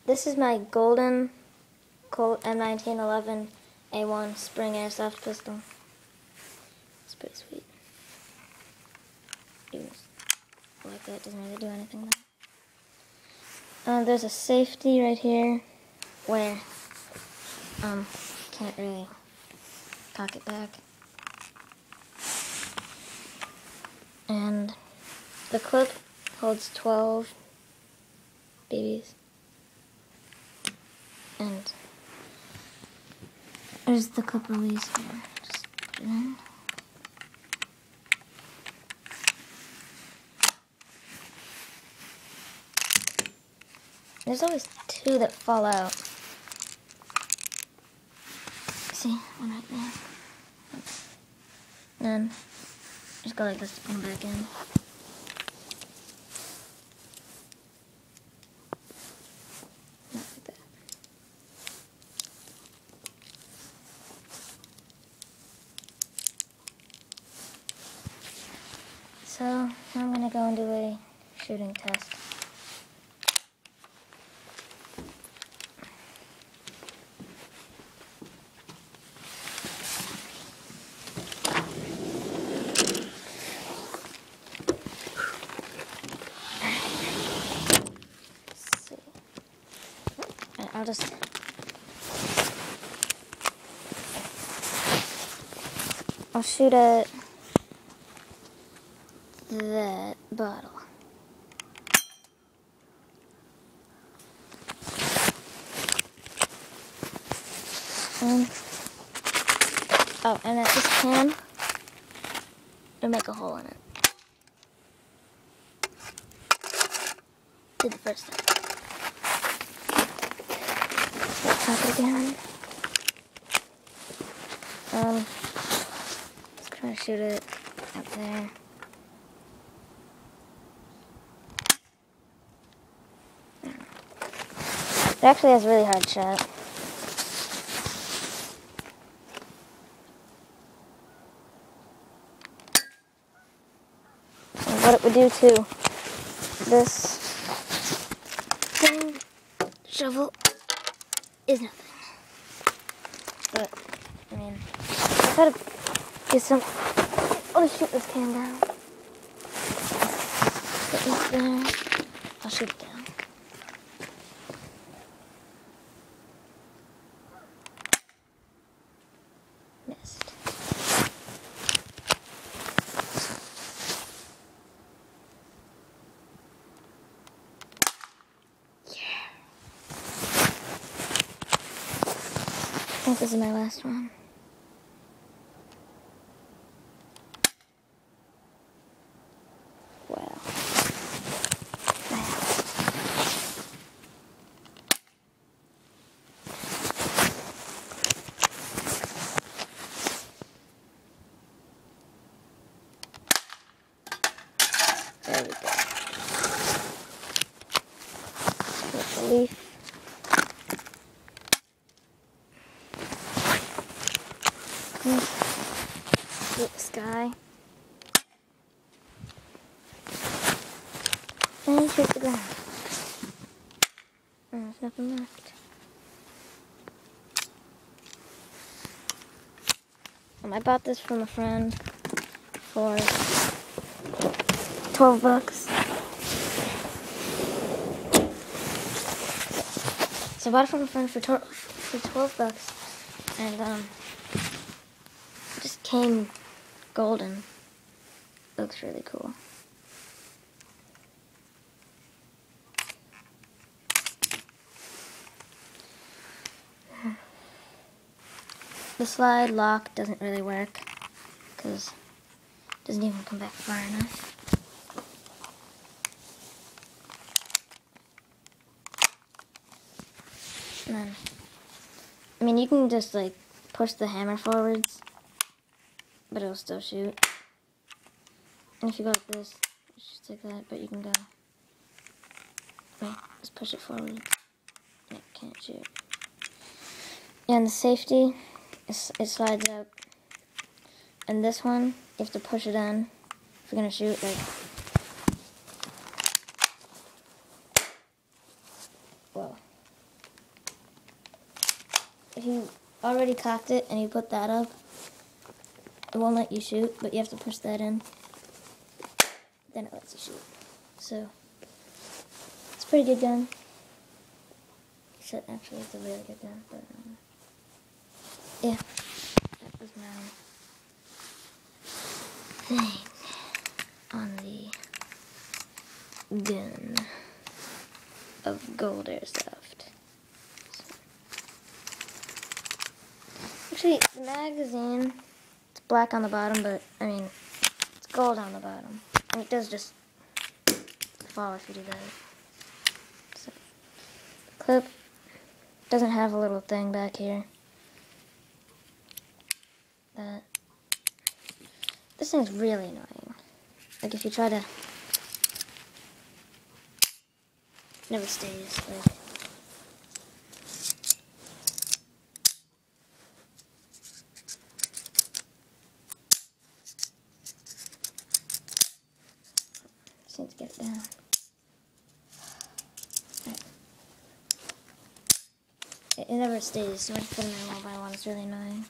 This is my Golden Colt M1911 A1 spring airsoft pistol. It's pretty sweet. Even like that doesn't really do anything though. There's a safety right here where can't really cock it back. And the clip holds 12 BBs. And there's the clip release here. Just put it in. There's always two that fall out. See, one right there. And then just go like this to put them back in. Not like that. So now I'm gonna go and do a shooting test. I'll shoot at that bottle. And at this can, to make a hole in it. Did the first time. Let's it again. Let's try to shoot it up there. It actually has a really hard shot. And what it would do to this thing, shovel, is nothing. But, I mean, I gotta get some. Oh, shoot this can down. Get this there. I'll shoot it down. Missed. Yeah. I think this is my last one. Wow. There we go. With the leaf. Look at the sky. And shoot the ground. And there's nothing left. I bought this from a friend for $12. So I bought it from a friend for $12, and it just came golden. Looks really cool. The slide lock doesn't really work because it doesn't even come back far enough. And then, I mean, you can just like push the hammer forwards, but it'll still shoot. And if you go like this, it's just like that, but you can go, wait, just push it forward, and it can't shoot. And the safety, it slides out. And this one, you have to push it in if you're gonna shoot, like, whoa. if you already cocked it and you put that up, it won't let you shoot, but you have to push that in. Then it lets you shoot. So, it's a pretty good gun. Actually, it's a really good gun. But, yeah, that was my thing on the gun of Gold Airsoft. Actually, the magazine, it's black on the bottom, but, I mean, it's gold on the bottom. And it does just fall if you do that. So, the clip doesn't have a little thing back here. This thing's really annoying. Like, if you try to... It never stays, like... Just need to get it down. Right. It never stays, so I have to put it in my mobile one. It's really annoying.